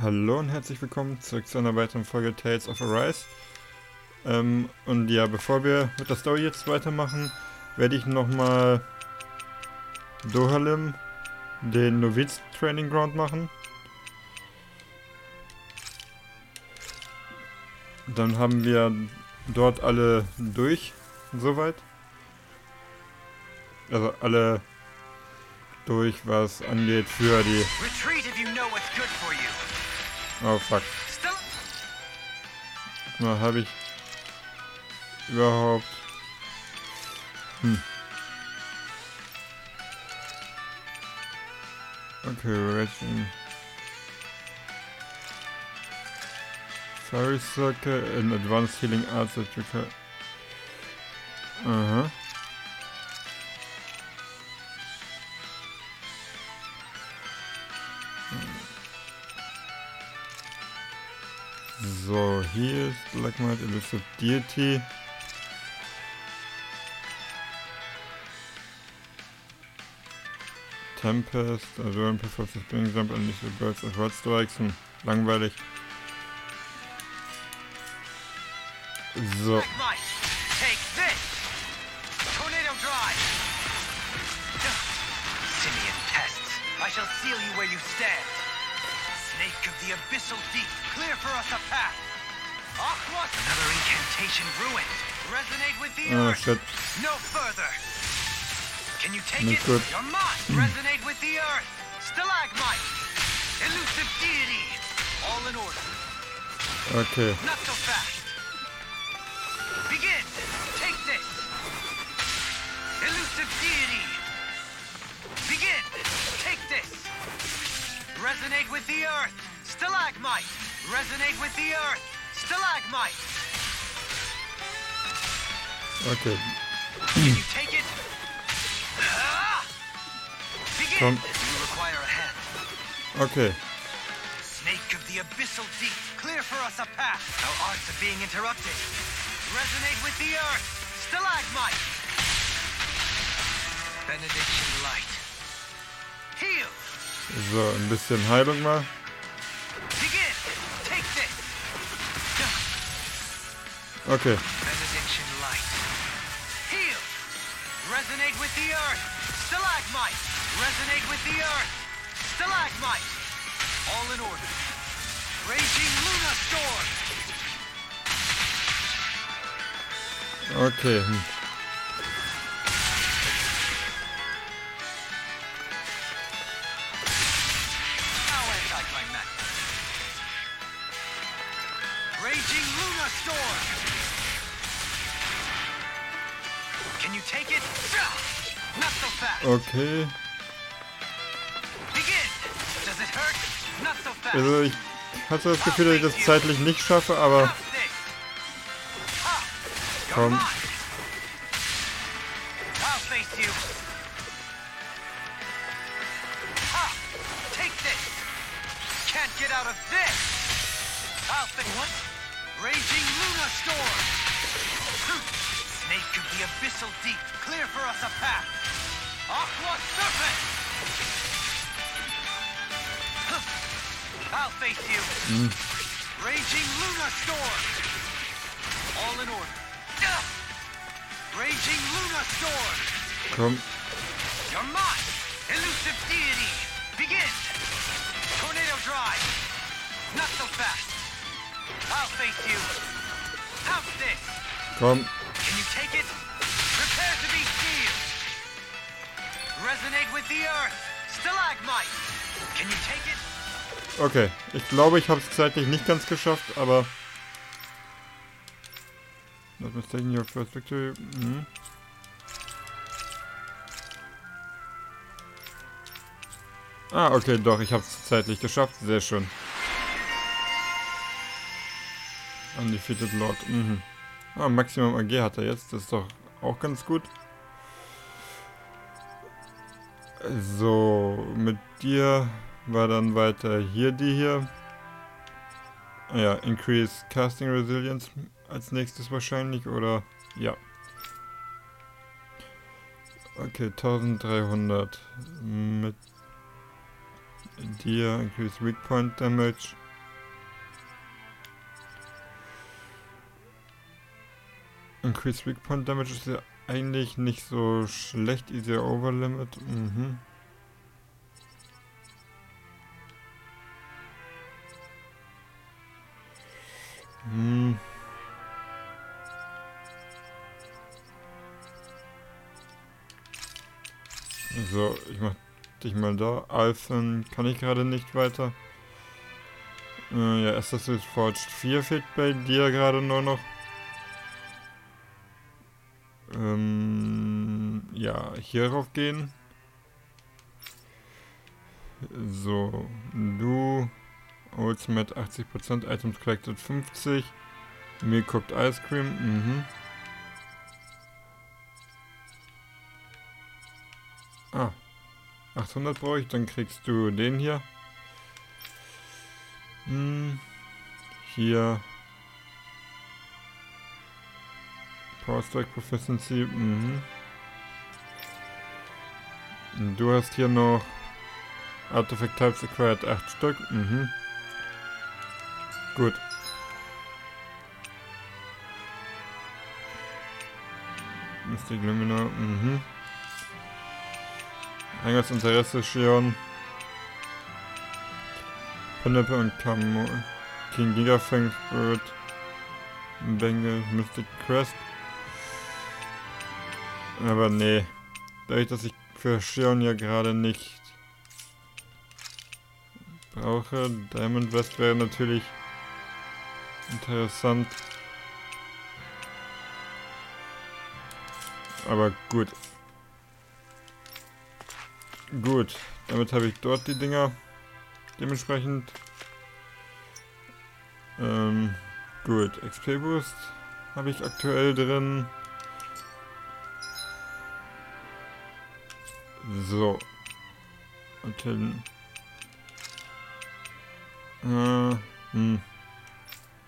Hallo und herzlich willkommen zurück zu einer weiteren Folge Tales of Arise. Und ja, bevor wir mit der Story jetzt weitermachen, werde ich nochmal Dohalim, den Noviz Training Ground, machen. Dann haben wir dort alle durch, soweit. Also alle durch, was angeht für die... Oh fuck. Na, habe ich überhaupt... Okay, Raging. Fairy Circle in Advanced Healing Arts Electrical. Aha. So, hier ist Black Knight, Elusive Deity. Tempest, also ein Performance Spring Jump und nicht so Birds of Rod Strikes. Langweilig. So. I shall seal you where you stand. Snake of the abyssal deep, clear for us a path. Another incantation ruined. Resonate with the earth. Shit. No further. Can you take Nicht it? gut. Your mind. Resonate with the earth. Stalagmite. Elusive deity. All in order. Okay. Not so fast. Begin. Take this. Elusive deity. Begin. Take this. Resonate with the earth. Stalagmite. Resonate with the earth. Stalagmite. Okay. Can you take it? Begin. Komm. You require a hand. Okay. Snake of the abyssal deep, clear for us a path. Our arts are being interrupted. Resonate with the earth. Stalagmite. Benediction light. Heal. So, ein bisschen Heilung mal. Begin. Take this. Okay. Benediction light. Heal. Resonate with the earth. Stalagmite. Resonate with the earth. Stalagmite. All in order. Raging Luna Storm. Okay. Now anticlimactic. Raging Luna Storm. Can you take it? Not so fast. Okay. Begin. Does it hurt? Not so fast. Also ich hatte das Gefühl, dass ich das zeitlich nicht schaffe, aber Have this. Ha. You're komm. mine. I'll face you. Ha. Take this. Can't get out of this. I'll face what? Raging Luna Storm. Snake of the abyssal deep, clear for us a path. Aqua Serpent. I'll face you. Raging Luna Storm. All in order. Raging Luna Storm. Komm. You're mine. Elusive deity. Begin. Tornado Drive. Not so fast. I'll face you. How's this? Komm. Can you take it? Prepare to be sealed. Resonate with the earth. Stalagmite. Can you take it? Okay. Ich glaube, ich habe es zeitlich nicht ganz geschafft, aber... Not mistaken your first victory. Ah, okay, doch, ich habe es zeitlich geschafft. Sehr schön. Undefeated Lord. Ah, Maximum AG hat er jetzt. Das ist doch auch ganz gut. So, mit dir war dann weiter hier die hier. Ah ja, Increase Casting Resilience als nächstes wahrscheinlich, oder? Ja. Okay, 1300. Mit dir Increase Weak Point Damage. Increase Weak Point Damage ist ja eigentlich nicht so schlecht. Easier Overlimit. Mhm. Hm. So, ich mach dich mal da. Alphen kann ich gerade nicht weiter. Ja, Assassin's Forged 4 fehlt bei dir gerade nur noch. Ja, hierauf gehen. So, du. Ultimate 80%, Items collected 50. Mir guckt Ice Cream. Mhm. Ah, 800 brauche ich, dann kriegst du den hier. Hier. Power Strike Proficiency. Mhm. Du hast hier noch Artifact Types Acquired 8 Stück. Mhm. Gut. Mystic Luminor. Mhm. Eingangs Interesse Shion. Pineapple und Camo. King Gigafang Spirit. Bengal. Mystic Crest. Aber nee. Dadurch, dass ich für Shion ja gerade nicht brauche. Diamond West wäre natürlich interessant. Aber gut. Gut. Damit habe ich dort die Dinger. Dementsprechend. Gut. XP Boost habe ich aktuell drin. So. Okay.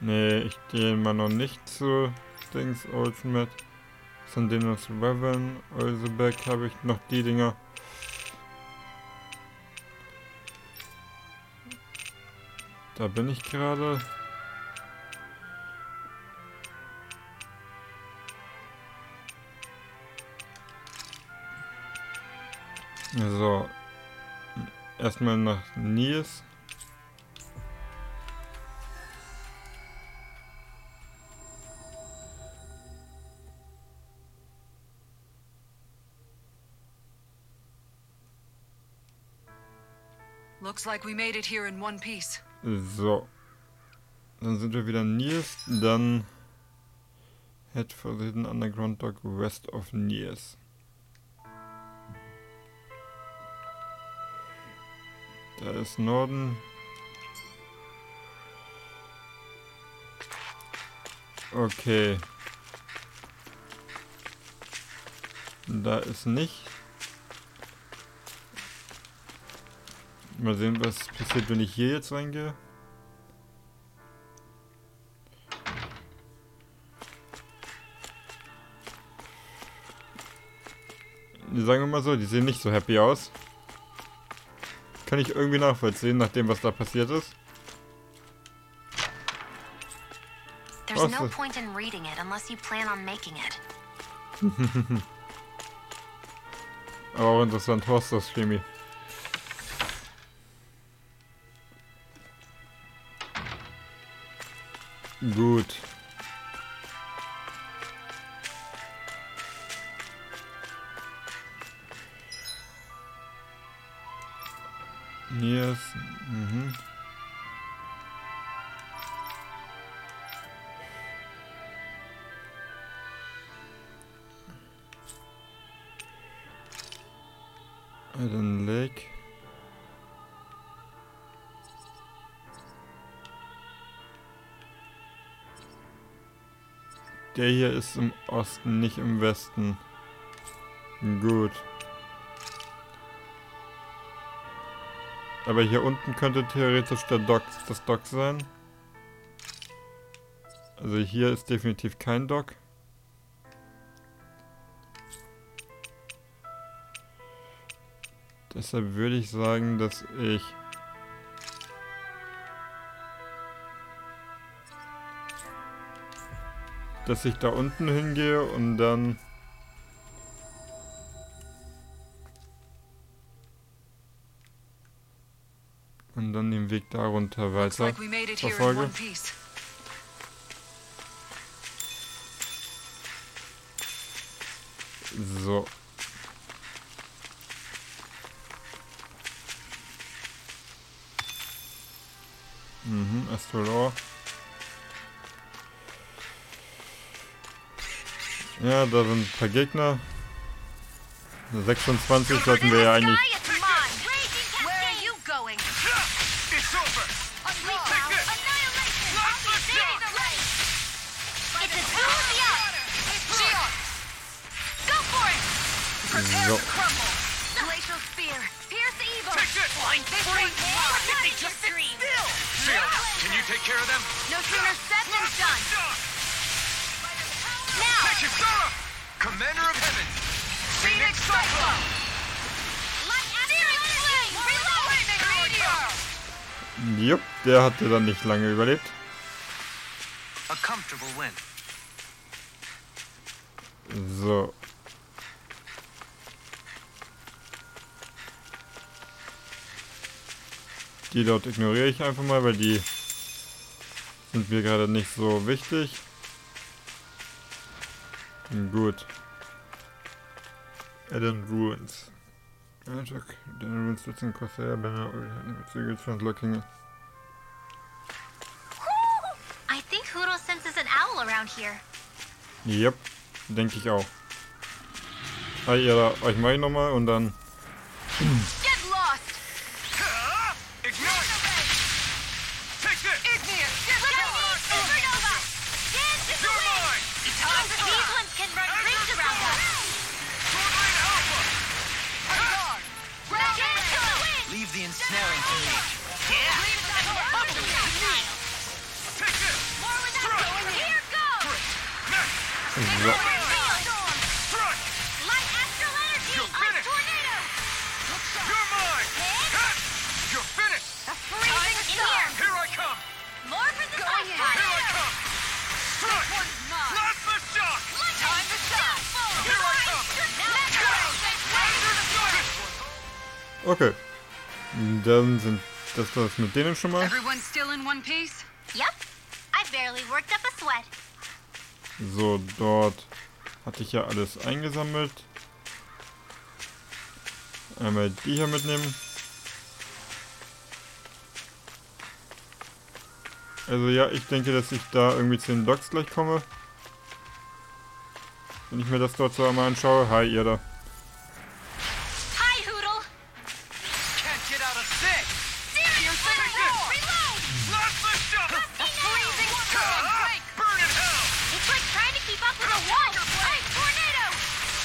Nee, ich gehe mal noch nicht zu Dings Ultimate. Sandinos Raven, Olsebeck habe ich noch die Dinger. Da bin ich gerade. So. Erstmal nach Nies. Looks like we made it here in one piece. So. Dann sind wir wieder in Nies. Dann Head for the Hidden Underground Dock west of Nies. Da ist Norden. Okay. Da ist nicht. Mal sehen, was passiert, wenn ich hier jetzt reingehe. Sagen wir mal so, die sehen nicht so happy aus. Kann ich irgendwie nachvollziehen, nach dem, was da passiert ist. There's no point in reading it unless you plan on making it. Aber auch interessant, Horst das Chemie. Gut. Hier ist. Eden Lake. Der hier ist im Osten, nicht im Westen. Gut. Aber hier unten könnte theoretisch das Dock sein. Also hier ist definitiv kein Dock. Deshalb würde ich sagen, dass ich dass ich da unten hingehe und dann... Und dann den Weg darunter weiter verfolge. So. Astrolor. Ja, da sind ein paar Gegner. 26 sollten wir ja eigentlich... So. Can you take care of them? No sooner said than done. Now! Commander of Heaven! Phoenix Cyclone! Jupp, der hatte dann nicht lange überlebt. A comfortable win. So. Die dort ignoriere ich einfach mal, weil die sind mir gerade nicht so wichtig. Gut. Eden Ruins. Eden Ruins sitzt in Corsair Banner looking. I think Hoodle senses an owl around here. Yep, denke ich auch. Hi, ihr, euch mache ich nochmal und dann... Leave the ensnaring to me. So. Okay. Dann sind das was mit denen schon mal. Everyone still in one piece? Yep. I barely worked up a sweat. So, dort hatte ich ja alles eingesammelt. Einmal die hier mitnehmen. Also ja, ich denke, dass ich da irgendwie zu den Docks gleich komme. Wenn ich mir das dort so einmal anschaue. Hi, ihr da. Hi, Hoodle. Can't get out of sick. Burn in hell. It's like trying to keep up with a wall. Hey, tornado!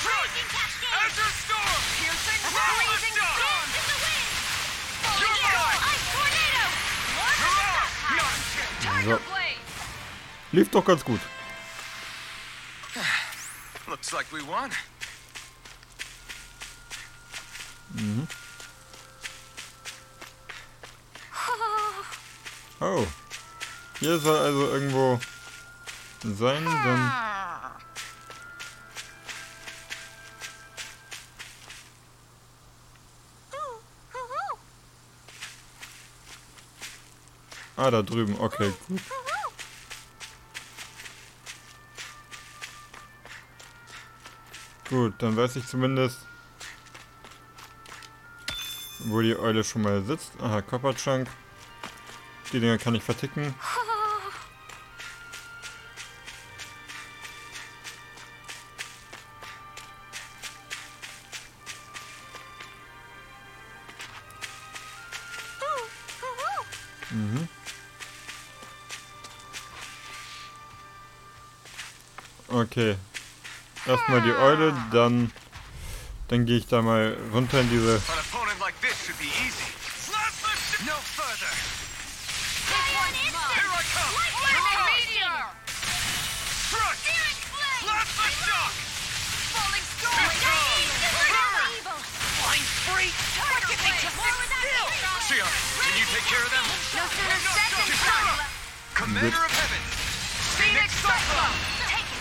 Freezing cascade! Azure storm. Piercing Freezing storm. dance in the wind! You're Falling mine. ice tornado! More You're from the out. top Nonsense. So. Lief doch ganz gut. Looks like we won. Oh. Hier soll also irgendwo sein, dann... Ah, da drüben. Okay, gut. Gut, dann weiß ich zumindest, wo die Eule schon mal sitzt. Aha, Copperchunk. Die Dinger kann ich verticken. Okay. Erstmal die Eule, dann gehe ich da mal runter in diese... An opponent like this should be easy. No further. Here I come. meteor! Crush. Plasma shock. Falling storm! Burn. Flying free. Get me just still. Sion, can you take care of them? No sooner said than done! Commander of Heaven. Phoenix Cyclone. Take it!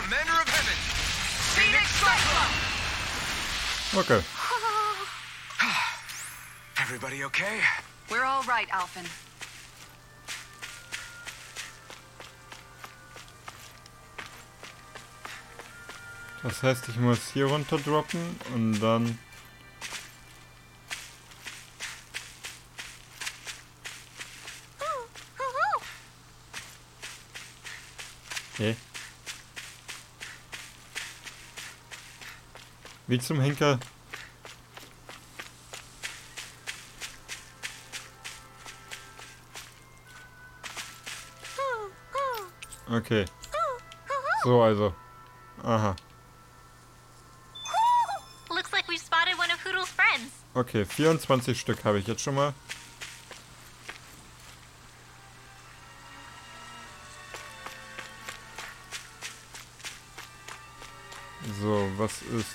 Commander of Heaven, Phoenix Cyclone. Okay. Everybody okay? We're all right, Alphen. Das heißt, ich muss hier runter droppen und dann... Okay. Wie zum Henker. Okay. So also. Aha. Looks like we've spotted one of Hoodle's friends. Okay, 24 Stück habe ich jetzt schon mal. So, was ist...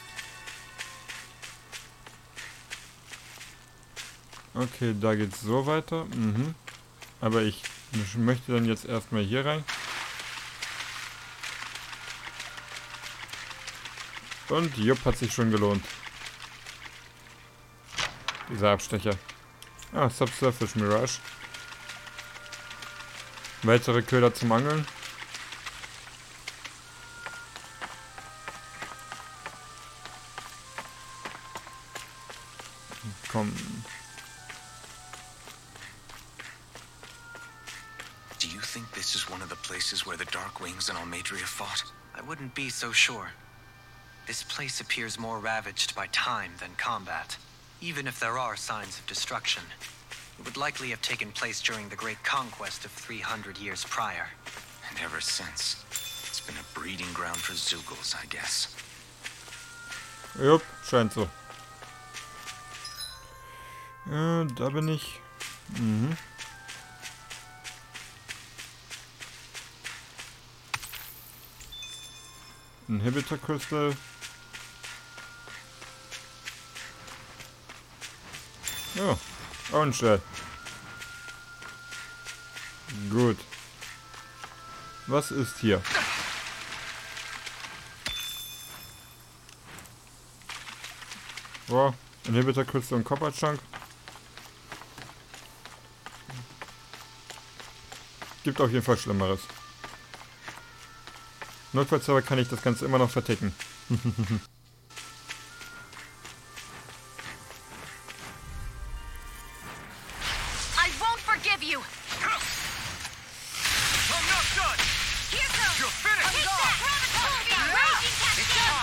Okay, da geht's so weiter. Mhm. Aber ich möchte dann jetzt erstmal hier rein. Und jupp, hat sich schon gelohnt. Dieser Abstecher. Ah, Subsurface Mirage. Weitere Köder zum Angeln. Komm. Do you think this is one of the places where the Dark Wings and Almadria fought? I wouldn't be so sure. This place appears more ravaged by time than combat. Even if there are signs of destruction, it would likely have taken place during the Great Conquest of 300 years prior. And ever since, it's been a breeding ground for Zugals, I guess. Jupp, scheint so. Da bin ich. Mhm. Inhibitor Crystal. Ja, auch ein Shell. Gut. Was ist hier? Wow, Inhibitor Crystal und Copper Chunk. Gibt auf jeden Fall Schlimmeres. Notfalls aber kann ich das Ganze immer noch verticken. I won't forgive you. I'm not done! Here goes. You're finished! Take that. Raging cascade.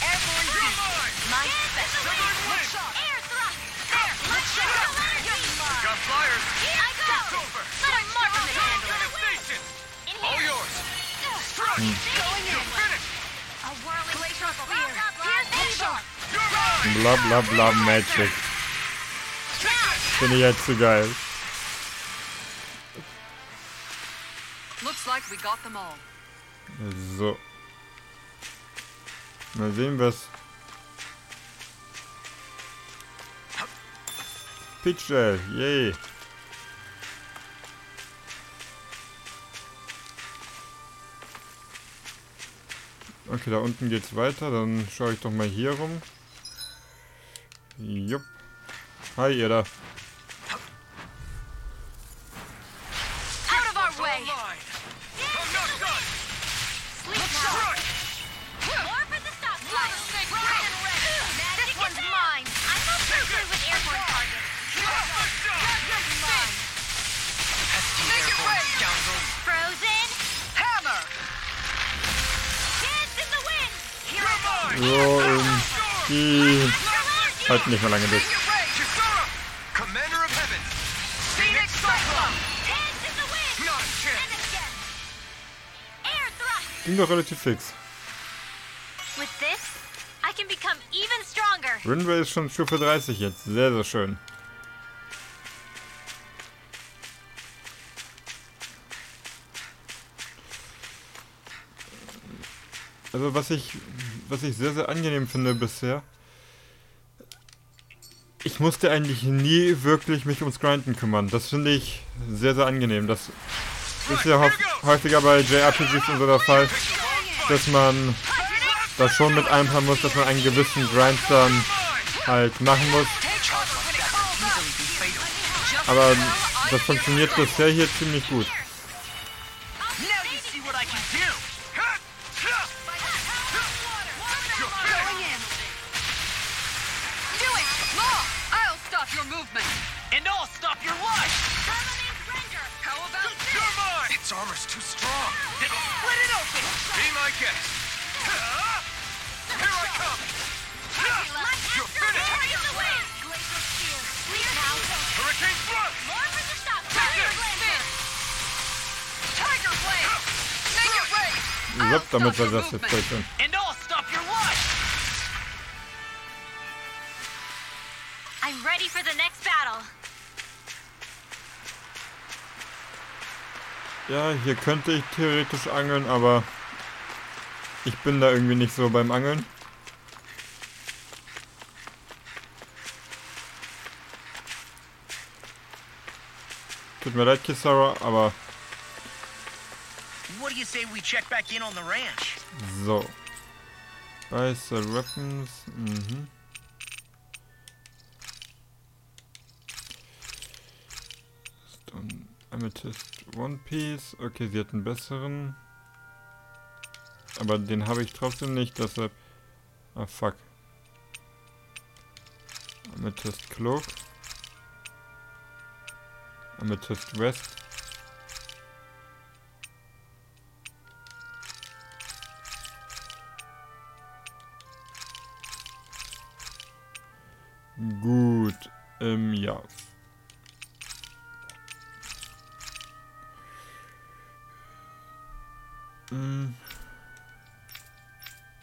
Airborne You're beast. mine! My special. Win! Air thrust. Let's go. Got flyers! I go. It's over! Let him mark on the handle. Devastation! In All here. yours! Strike! Going You're in. finished! A whirling glacial spear. Here's Angel. You're mine! Bla bla bla Magic. Finde ich jetzt zu geil. Looks like we got them all. So. Mal sehen, was... Peach Gel, yay. Okay, da unten geht's weiter. Dann schaue ich doch mal hier rum. Jupp. Hi, ihr da. Out of our way. Mine! I'm not done! Sleep now. Strike! More for the stop sign. This one's mine. I'm not so good with airborne targets. Make it rain, scoundrel! Frozen. Hammer! Dance in the wind. Here You're I go. mine! So, die halten nicht mehr lange durch. Make it rain! Chisora! Commander of Heaven! Phoenix Cyclone! Dance in the wind. Not a And chance! again. Air thrust. Ging doch relativ fix. With this, I can become even stronger. Runway ist schon Stufe 30 jetzt. Sehr, sehr schön. Also was ich sehr, sehr angenehm finde bisher, ich musste eigentlich nie wirklich mich ums Grinden kümmern. Das finde ich sehr, sehr angenehm. Das ist ja häufiger bei JRPGs und so der Fall. dass man das schon mit einplanen muss, dass man einen gewissen Grind dann halt machen muss. Aber das funktioniert bisher hier ziemlich gut. And I'll stop your life! How about this? You're mine! Its armor's too strong. It'll split it open! Be my guest! Here I come! You're finished! Hurricane Thrust! Tiger Blade! Tiger Blade! Make it rain! So, damit war das jetzt gleich schon. And I'll stop your life! I'm ready for the next battle. Ja, hier könnte ich theoretisch angeln, aber ich bin da irgendwie nicht so beim Angeln. Tut mir leid, Kisara, aber What do you say we check back in on the ranch? so. Weiß Weapons. Stone Amethyst One Piece. Okay, sie hat einen besseren. Aber den habe ich trotzdem nicht, deshalb. Ah, fuck. Amethyst Cloak. Amethyst West. Gut, ja.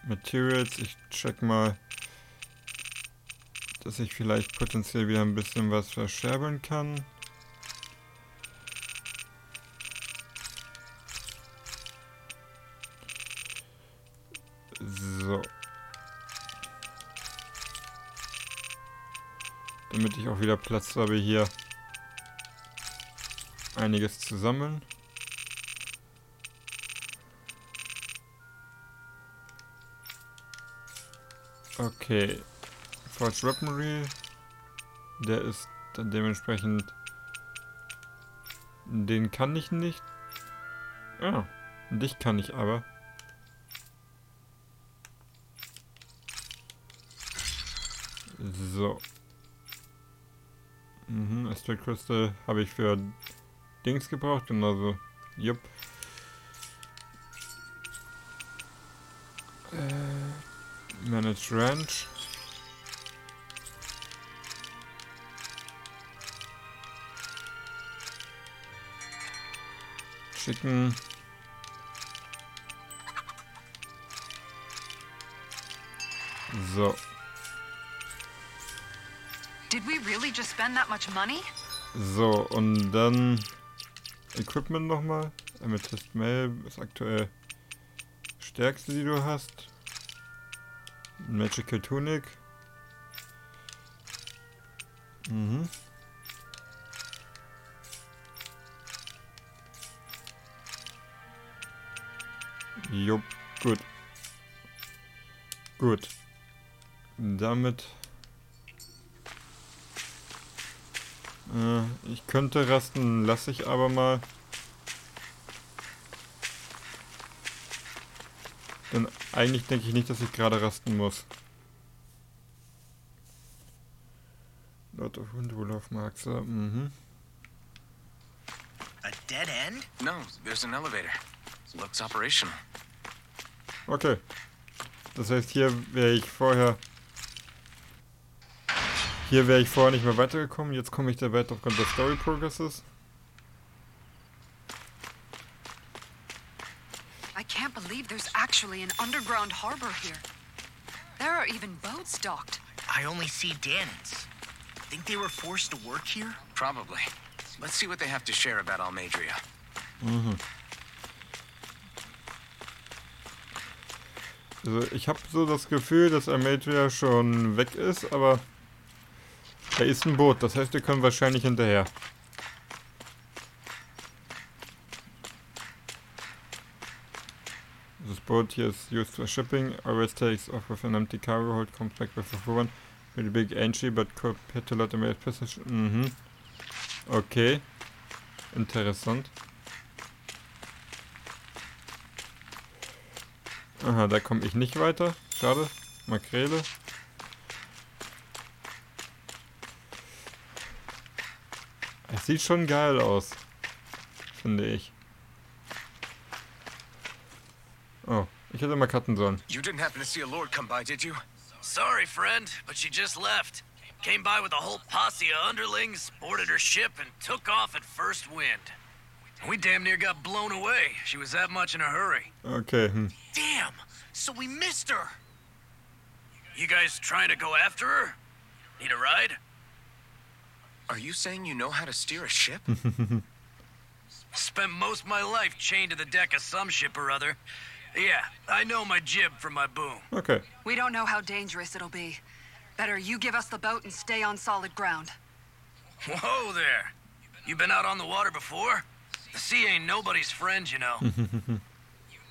Materials, ich check mal, dass ich vielleicht potenziell wieder ein bisschen was verscherbeln kann. So. Damit ich auch wieder Platz habe, hier einiges zu sammeln. Okay. Forge Weaponry. Der ist dann dementsprechend... Den kann ich nicht. Ah, dich kann ich aber. So. Astral Crystal habe ich für Dings gebraucht, genauso. Jupp. Manage Ranch. Chicken. So. Did we really just spend that much money? So, und dann Equipment nochmal. Amethyst Mail ist aktuell stärkste, die du hast. Magical Tunic. Jupp, gut. Gut. Damit... ich könnte rasten, lasse ich aber mal. Denn eigentlich denke ich nicht, dass ich gerade rasten muss. Lord of Windwolf Marks. A dead end? No, there's an elevator. It looks operational. Okay. Das heißt, hier wäre ich vorher... Hier wäre ich vorher nicht mehr weitergekommen. Jetzt komme ich da weiter aufgrund der Story Progresses. I can't believe there's actually an underground harbor here. There are even boats docked. I only see Danons. Think they were forced to work here? Probably. Let's see what they have to share about Almadria. Also ich habe so das Gefühl, dass Almadria schon weg ist, aber da ist ein Boot. Das heißt, wir können wahrscheinlich hinterher. Das boat here is used for shipping. Always takes off with an empty cargo hold, comes back with a full one. Really big entry, but capitulate in position. Okay. Interessant. Aha, da komme ich nicht weiter. Schade. Makrele. Es sieht schon geil aus. Finde ich. Oh, ich hätte mal cutten sollen. You didn't happen to see a lord come by, did you? Sorry, friend, but she just left. Came by with a whole posse of underlings, boarded her ship, and took off at first wind. We damn near got blown away. She was that much in a hurry. Okay. Damn! So we missed her! You guys trying to go after her? Need a ride? Are you saying you know how to steer a ship? Spent most of my life chained to the deck of some ship or other. Yeah, I know my jib from my boom. Okay. We don't know how dangerous it'll be. Better you give us the boat and stay on solid ground. Whoa there! You been out on the water before? The sea ain't nobody's friend, you know.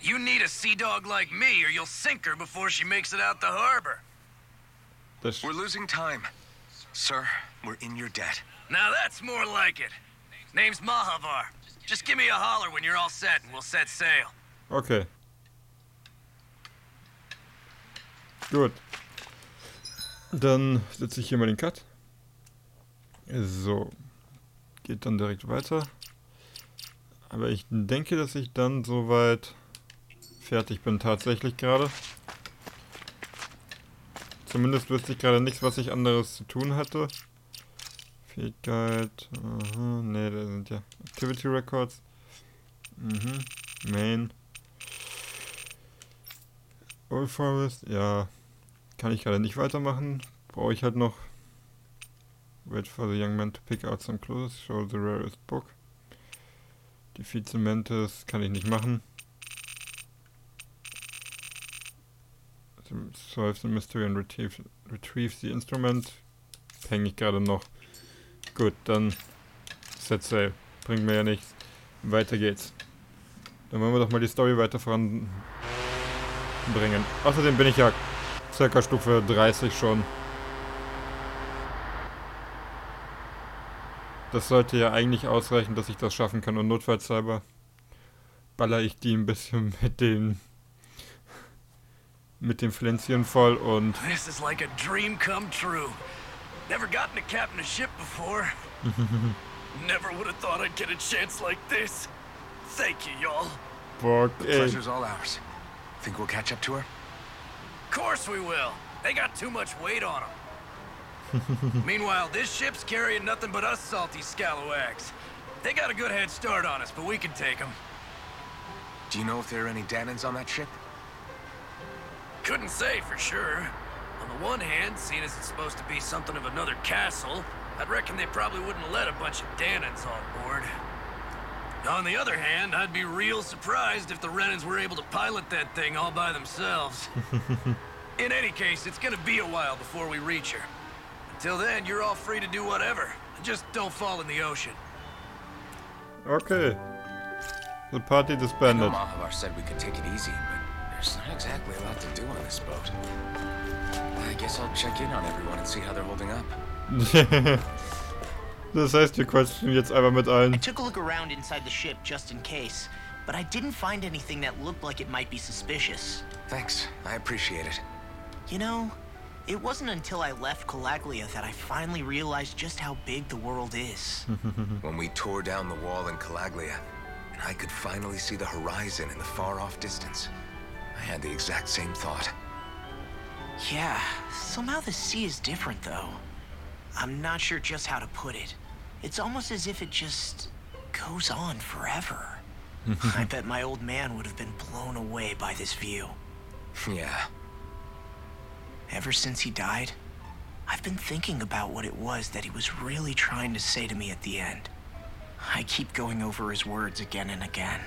You need a sea dog like me, or you'll sink her before she makes it out the harbor. We're losing time. Sir, we're in your debt. Now that's more like it. Name's Mahavar. Just give me a holler when you're all set, and we'll set sail. Okay. Gut. Dann setze ich hier mal den Cut. So. Geht dann direkt weiter. Aber ich denke, dass ich dann soweit fertig bin tatsächlich gerade. Zumindest wüsste ich gerade nichts, was ich anderes zu tun hatte. Fähigkeit. Aha, ne, da sind ja Activity Records. Main. Old Forest, ja. Kann ich gerade nicht weitermachen. Brauche ich halt noch. Wait for the young man to pick out some clues. Show the rarest book. Defeat the Mantis kann ich nicht machen. Solve the mystery and retrieve the instrument. Hänge ich gerade noch. Gut, dann set sail. Bringt mir ja nichts. Weiter geht's. Dann wollen wir doch mal die Story weiter voranbringen. Außerdem bin ich ja circa Stufe 30 schon. Das sollte ja eigentlich ausreichen, dass ich das schaffen kann. Und notfallshalber baller ich die ein bisschen mit dem Pflänzchen voll und... This is like a dream come true. Never gotten to captain a ship before. Never would have thought I'd get a chance like this. Thank you, y'all. Fuck, The pleasure's all ours. Think we'll catch up to her? Of course we will. They got too much weight on them. Meanwhile, this ship's carrying nothing but us salty scalawags. They got a good head start on us, but we can take them. Do you know if there are any Danans on that ship? Couldn't say for sure. On the one hand, seeing as it's supposed to be something of another castle, I'd reckon they probably wouldn't let a bunch of Danans on board. On the other hand, I'd be real surprised if the Renans were able to pilot that thing all by themselves. In any case, it's gonna be a while before we reach her. Until then, you're all free to do whatever. Just don't fall in the ocean. Okay. The party disbanded. Mahavar said we could take it easy, but there's not exactly a lot to do on this boat. I guess I'll check in on everyone and see how they're holding up. Das heißt, wir quatschen jetzt einfach mit allen. I took a look around inside the ship just in case, but I didn't find anything that looked like it might be suspicious. Thanks, I appreciate it. You know, it wasn't until I left Calaglia that I finally realized just how big the world is. When we tore down the wall in Calaglia, and I could finally see the horizon in the far-off distance, I had the exact same thought. Yeah, somehow the sea is different though. I'm not sure just how to put it. It's almost as if it just goes on forever. I bet my old man would have been blown away by this view. Yeah. Ever since he died, I've been thinking about what it was that he was really trying to say to me at the end. I keep going over his words again and again.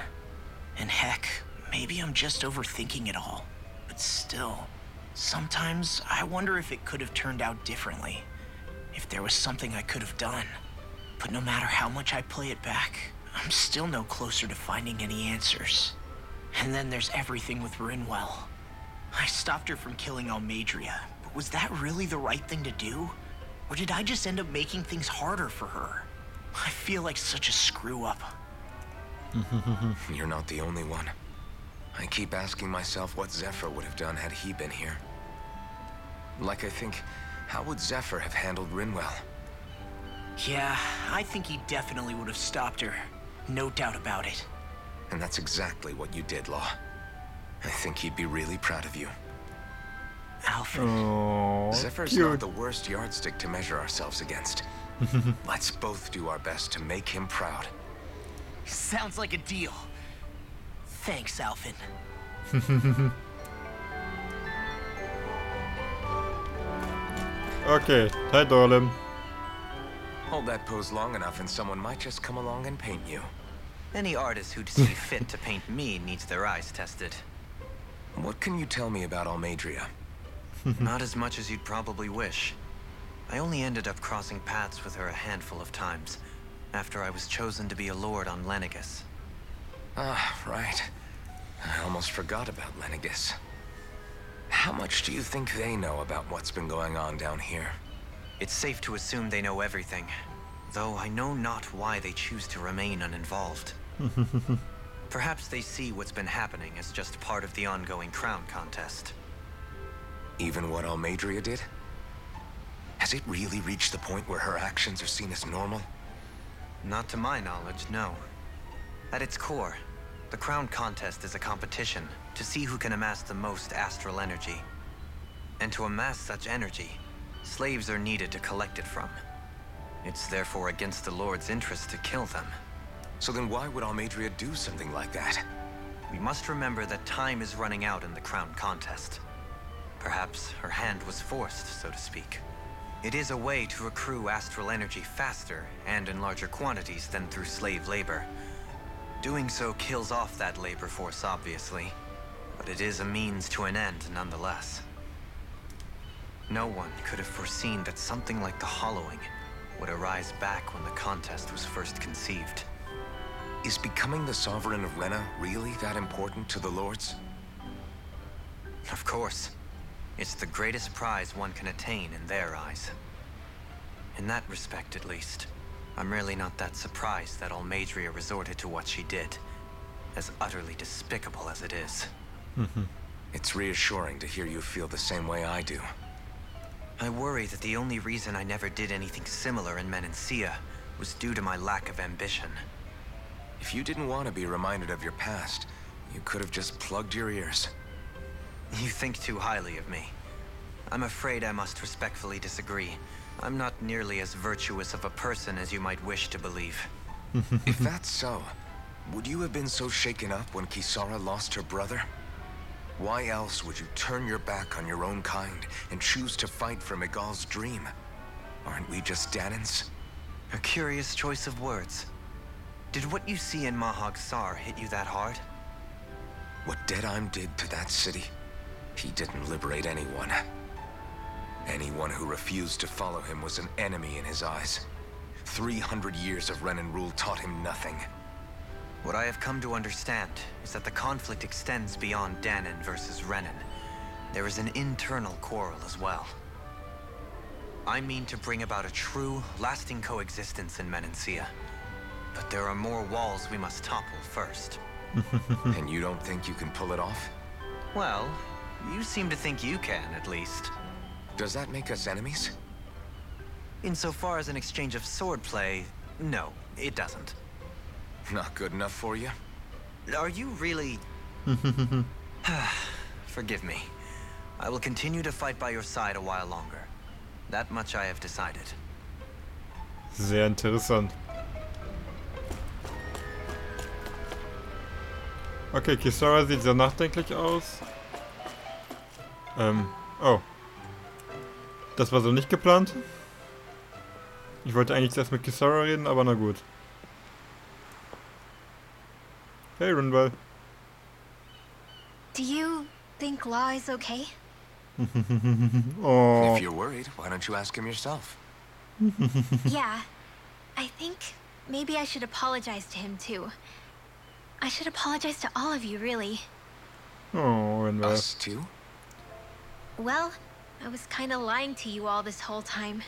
And heck, maybe I'm just overthinking it all. But still, sometimes I wonder if it could have turned out differently. If there was something I could have done. But no matter how much I play it back, I'm still no closer to finding any answers. And then there's everything with Rinwell. I stopped her from killing Almadria, but was that really the right thing to do? Or did I just end up making things harder for her? I feel like such a screw-up. You're not the only one. I keep asking myself what Zephyr would have done had he been here. Like I think, how would Zephyr have handled Rinwell? Yeah, I think he definitely would have stopped her. No doubt about it. And that's exactly what you did, Law. I think he'd be really proud of you. Alfred. Oh, Zephyr's cute. not the worst yardstick to measure ourselves against. Let's both do our best to make him proud. Sounds like a deal. Thanks, Alvin. Okay, hi Dorlem. Hold that pose long enough and someone might just come along and paint you. Any artist who'd see fit to paint me needs their eyes tested. What can you tell me about Almadria? Not as much as you'd probably wish. I only ended up crossing paths with her a handful of times, after I was chosen to be a lord on Lenegis. Ah, right. I almost forgot about Lenegis. How much do you think they know about what's been going on down here? It's safe to assume they know everything, though I know not why they choose to remain uninvolved. Perhaps they see what's been happening as just part of the ongoing crown contest. Even what Almadria did? Has it really reached the point where her actions are seen as normal? Not to my knowledge, no. At its core, the crown contest is a competition to see who can amass the most astral energy. And to amass such energy, slaves are needed to collect it from. It's therefore against the Lord's interest to kill them. So then why would Almadria do something like that? We must remember that time is running out in the crown contest. Perhaps her hand was forced, so to speak. It is a way to accrue astral energy faster and in larger quantities than through slave labor. Doing so kills off that labor force, obviously, but it is a means to an end nonetheless. No one could have foreseen that something like the Hollowing would arise back when the contest was first conceived. Is becoming the Sovereign of Rena really that important to the Lords? Of course. It's the greatest prize one can attain in their eyes. In that respect, at least, I'm really not that surprised that Almadria resorted to what she did, as utterly despicable as it is. It's reassuring to hear you feel the same way I do. I worry that the only reason I never did anything similar in Menancia was due to my lack of ambition. If you didn't want to be reminded of your past, you could have just plugged your ears. You think too highly of me. I'm afraid I must respectfully disagree. I'm not nearly as virtuous of a person as you might wish to believe. If that's so, would you have been so shaken up when Kisara lost her brother? Why else would you turn your back on your own kind and choose to fight for Miguel's dream? Aren't we just Danans? A curious choice of words. Did what you see in Mahag Sar hit you that hard? What Deadheim did to that city, he didn't liberate anyone. Anyone who refused to follow him was an enemy in his eyes. 300 years of Renan rule taught him nothing. What I have come to understand is that the conflict extends beyond Danan versus Renan. There is an internal quarrel as well. I mean to bring about a true, lasting coexistence in Menancia. But there are more walls we must topple first. And you don't think you can pull it off? Well, you seem to think you can, at least. Does that make us enemies? Insofar as an exchange of swordplay, no, it doesn't. Not good enough for you? Are you really... Forgive me. I will continue to fight by your side a while longer. That much I have decided. Sehr interessant. Okay, Kisara sieht sehr nachdenklich aus. Oh. Das war so nicht geplant. Ich wollte eigentlich erst mit Kisara reden, aber na gut. Hey, Rinwell. Do you think Law is okay? Oh. If you're worried, why don't you ask him yourself? Yeah. I think maybe I should apologize to him too. I should apologize to all of you, really. Oh, and Us too? Well, I was kinda lying to you all this whole time.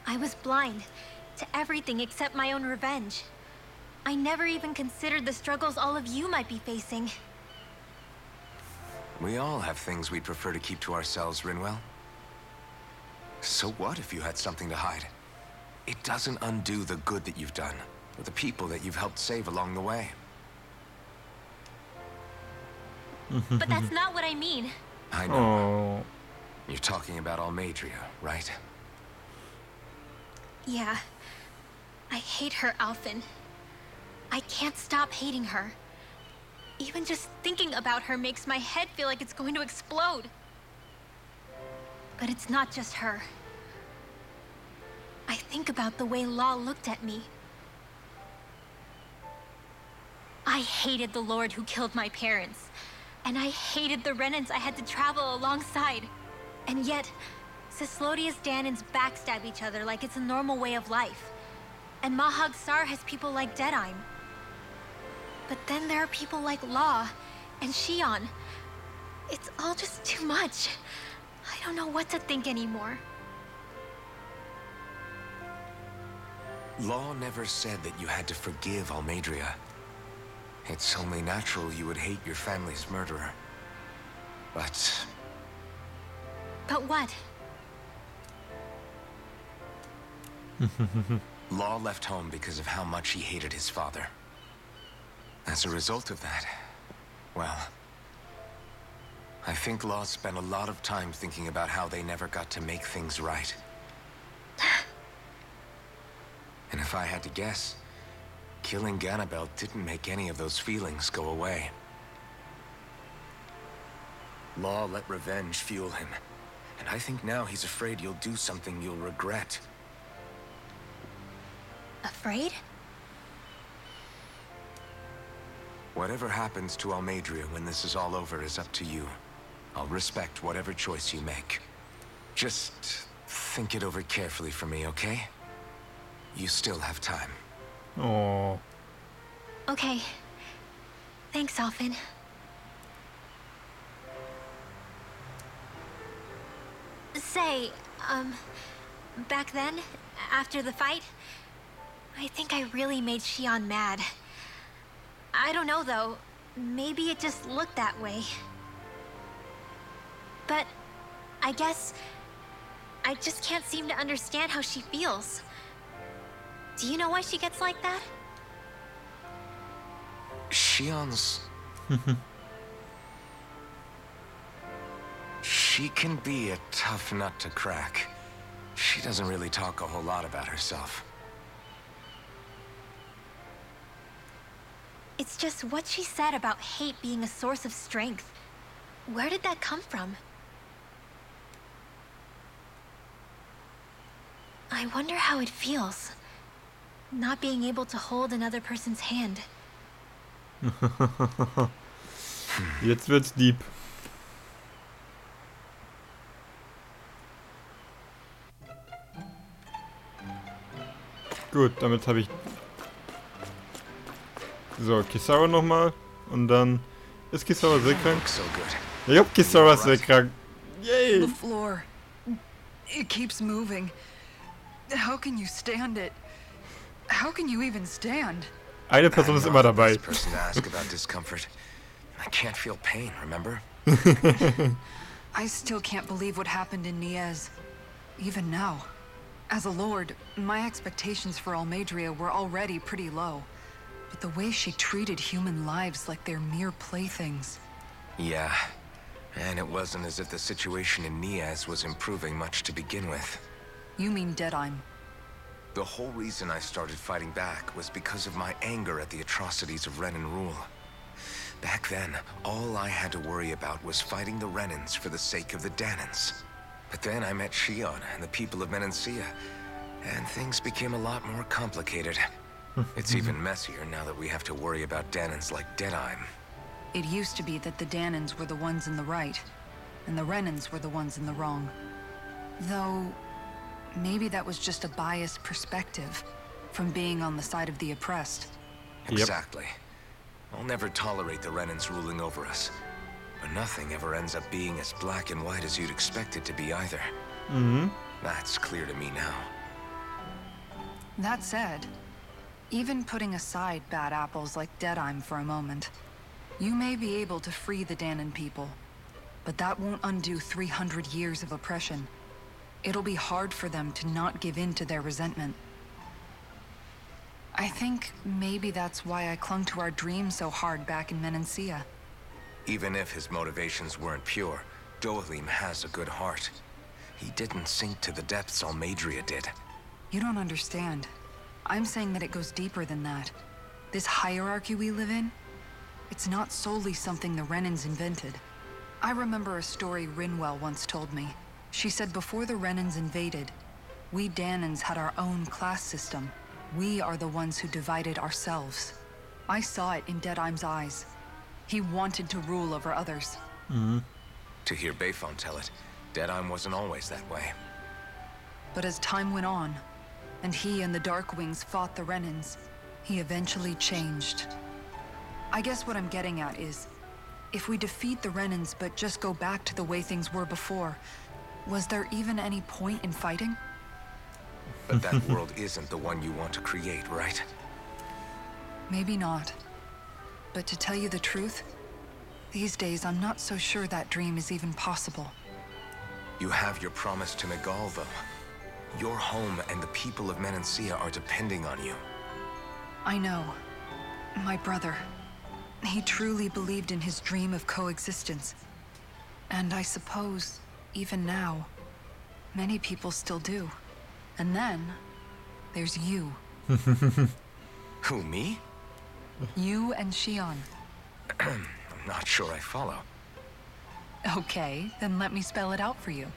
I was blind to everything except my own revenge. I never even considered the struggles all of you might be facing. We all have things we'd prefer to keep to ourselves, Rinwell. So what if you had something to hide? It doesn't undo the good that you've done, or the people that you've helped save along the way. But that's not what I mean. I know. Oh. You're talking about Almadria, right? Yeah. I hate her, Alphen. I can't stop hating her. Even just thinking about her makes my head feel like it's going to explode. But it's not just her. I think about the way Law looked at me. I hated the Lord who killed my parents. And I hated the Renans I had to travel alongside. And yet, Cislodius Danans backstab each other like it's a normal way of life. And Mahag Sar has people like Deadime. But then there are people like Law and Shion. It's all just too much. I don't know what to think anymore. Law never said that you had to forgive Almadria. It's only natural you would hate your family's murderer. But what? Law left home because of how much he hated his father. As a result of that, well, I think Law spent a lot of time thinking about how they never got to make things right. And if I had to guess, killing Ganabel didn't make any of those feelings go away. Law let revenge fuel him, and I think now he's afraid you'll do something you'll regret. Afraid? Whatever happens to Almadria when this is all over is up to you. I'll respect whatever choice you make. Just think it over carefully for me, okay? You still have time. Oh. Okay. Thanks, Alphen. Say, back then, after the fight, I think I really made Shion mad. I don't know, though. Maybe it just looked that way. But I guess I just can't seem to understand how she feels. Do you know why she gets like that? Shion's... She can be a tough nut to crack. She doesn't really talk a whole lot about herself. It's just what she said about hate being a source of strength. Where did that come from? I wonder how it feels, not being able to hold another person's hand. Jetzt wird's deep. Gut, damit habe ich... So, Kisara nochmal. Und dann... Ist Kisara sehr krank? Ich hab Kisara sehr krank. Yay! The floor. It keeps moving. How can you stand it? How can you even stand? Eine Person ist immer dabei. Person to ask about discomfort. I can't feel pain, remember? I still can't believe what happened in Niez. Even now. As a lord, my expectations for Almadria were already pretty low. But the way she treated human lives like they're mere playthings. Yeah. And it wasn't as if the situation in Niez was improving much to begin with. You mean Deadime? The whole reason I started fighting back was because of my anger at the atrocities of Renan rule. Back then, all I had to worry about was fighting the Renans for the sake of the Danans. But then I met Shion and the people of Menancia, and things became a lot more complicated. It's even messier now that we have to worry about Danans like Deadime. It used to be that the Danans were the ones in the right, and the Renans were the ones in the wrong. Though, maybe that was just a biased perspective from being on the side of the oppressed. Exactly. I'll never tolerate the Renans ruling over us. But nothing ever ends up being as black and white as you'd expect it to be either. That's clear to me now. That said, even putting aside bad apples like Deadime for a moment, you may be able to free the Danon people. But that won't undo 300 years of oppression. It'll be hard for them to not give in to their resentment. I think maybe that's why I clung to our dream so hard back in Menancia. Even if his motivations weren't pure, Dohalim has a good heart. He didn't sink to the depths Almadria did. You don't understand. I'm saying that it goes deeper than that. This hierarchy we live in, it's not solely something the Renans invented. I remember a story Rinwell once told me. She said before the Renans invaded, we Danons had our own class system. We are the ones who divided ourselves. I saw it in Deadime's eyes. He wanted to rule over others. To hear Bayfon tell it, Deadime wasn't always that way. But as time went on, and he and the Darkwings fought the Renans, he eventually changed. I guess what I'm getting at is, if we defeat the Renans but just go back to the way things were before, was there even any point in fighting? But that world isn't the one you want to create, right? Maybe not. But to tell you the truth, these days I'm not so sure that dream is even possible. You have your promise to Megal, though. Your home and the people of Menancia are depending on you. I know. My brother. He truly believed in his dream of coexistence. And I suppose, even now, many people still do. And then, there's you. Who, me? You and Shion. I'm not sure I follow. Okay, then let me spell it out for you.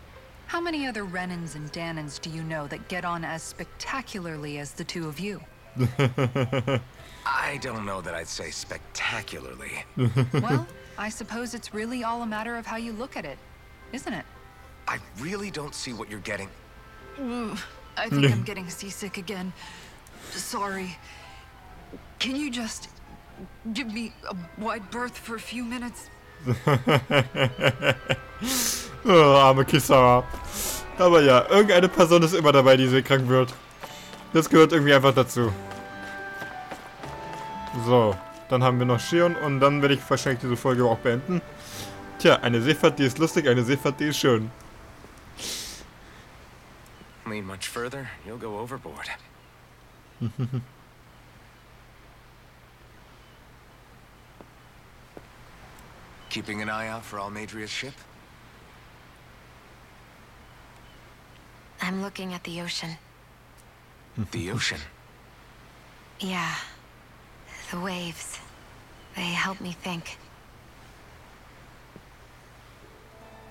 How many other Renans and Danons do you know that get on as spectacularly as the two of you? I don't know that I'd say spectacularly. Well, I suppose it's really all a matter of how you look at it, isn't it? I really don't see what you're getting. I think I'm getting seasick again. Sorry. Can you just give me a wide berth for a few minutes? Oh, arme Kisara. Aber ja, irgendeine Person ist immer dabei, die seekrank wird. Das gehört irgendwie einfach dazu. So, dann haben wir noch Shion und dann werde ich wahrscheinlich diese Folge auch beenden. Tja, eine Seefahrt, die ist lustig, eine Seefahrt, die ist schön. Lean much further, you'll go overboard. Keeping an eye out for Almadria's ship? I'm looking at the ocean. The ocean? Yeah. The waves. They help me think.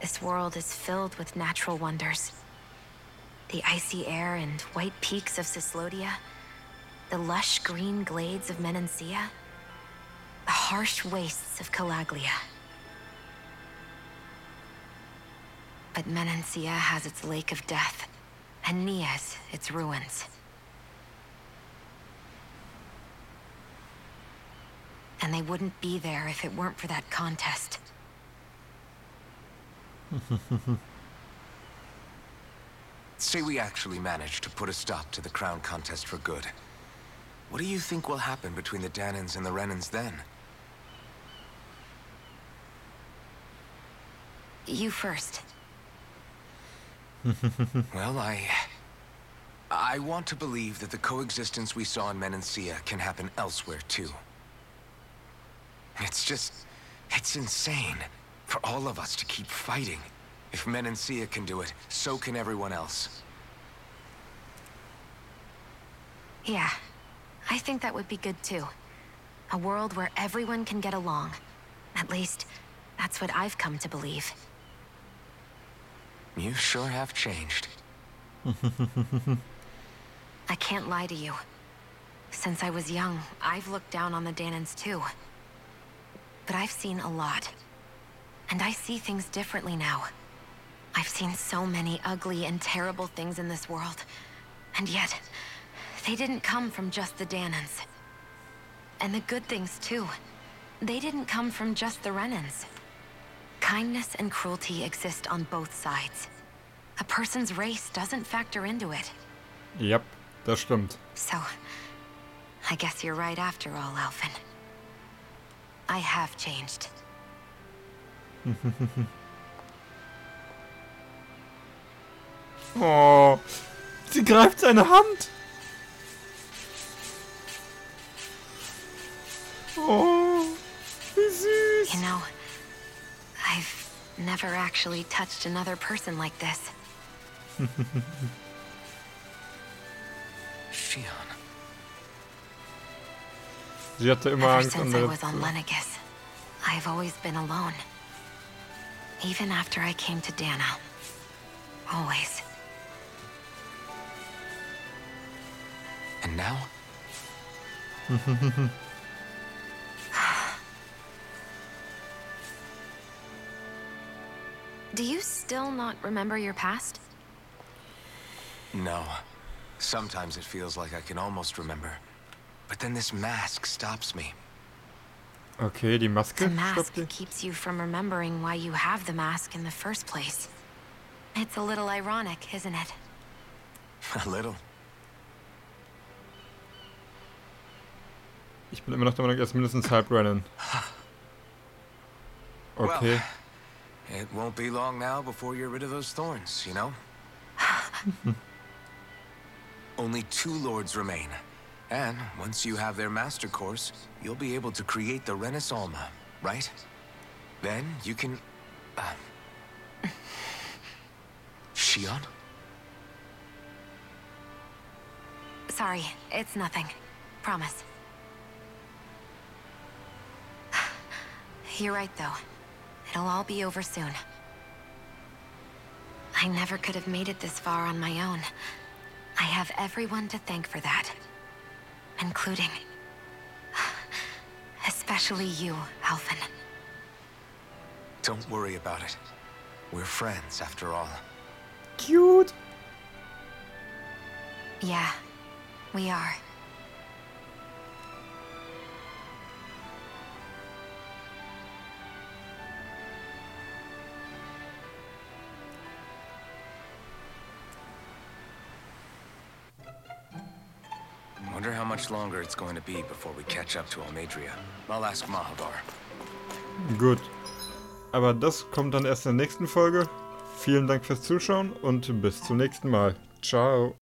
This world is filled with natural wonders. The icy air and white peaks of Cyslodia. The lush green glades of Menancia. The harsh wastes of Calaglia. But Menancia has its Lake of Death, and Nias its ruins. And they wouldn't be there if it weren't for that contest. Say we actually managed to put a stop to the crown contest for good. What do you think will happen between the Danons and the Renans then? You first. Well, I want to believe that the coexistence we saw in Menancia can happen elsewhere, too. It's insane for all of us to keep fighting. If Menancia can do it, so can everyone else. Yeah, I think that would be good too. A world where everyone can get along. At least, that's what I've come to believe. You sure have changed. I can't lie to you. Since I was young, I've looked down on the Danons too. But I've seen a lot. And I see things differently now. I've seen so many ugly and terrible things in this world. And yet, they didn't come from just the Danons. And the good things too. they didn't come from just the Renans. Kindness and cruelty exist on both sides. A person's race doesn't factor into it. Yep, das stimmt. So, I guess you're right after all, Alphen. I have changed. Oh, sie greift seine Hand. Oh, wie süß. You know, I've never actually touched another person like this. Shion. Sie hatte immer Ever Angst, since I andere was on Lenegis, I've always been alone. Even after I came to Dana. Always. And now? Do you still not remember your past? No. Sometimes it feels like I can almost remember. But then this mask stops me. Okay, die Maske The mask stoppt die. keeps you from remembering why you have the mask in the first place. It's a little ironic, isn't it? A little. Ich bin immer noch der Meinung, er ist mindestens halb Rennen. Okay. Well, it won't be long now before you're rid of those thorns, you know? Only 2 lords remain. And once you have their master course, you'll be able to create the Renis Alma, right? Then you can... Shion? Sorry, it's nothing. Promise. You're right, though. It'll all be over soon. I never could have made it this far on my own. I have everyone to thank for that. Including... especially you, Alphen. Don't worry about it. We're friends, after all. Cute. Yeah, we are. Wonder how much longer it's going to be before we catch up to Almeidria. I'll ask Mahadar. Gut. Aber das kommt dann erst in der nächsten Folge. Vielen Dank fürs Zuschauen und bis zum nächsten Mal. Ciao.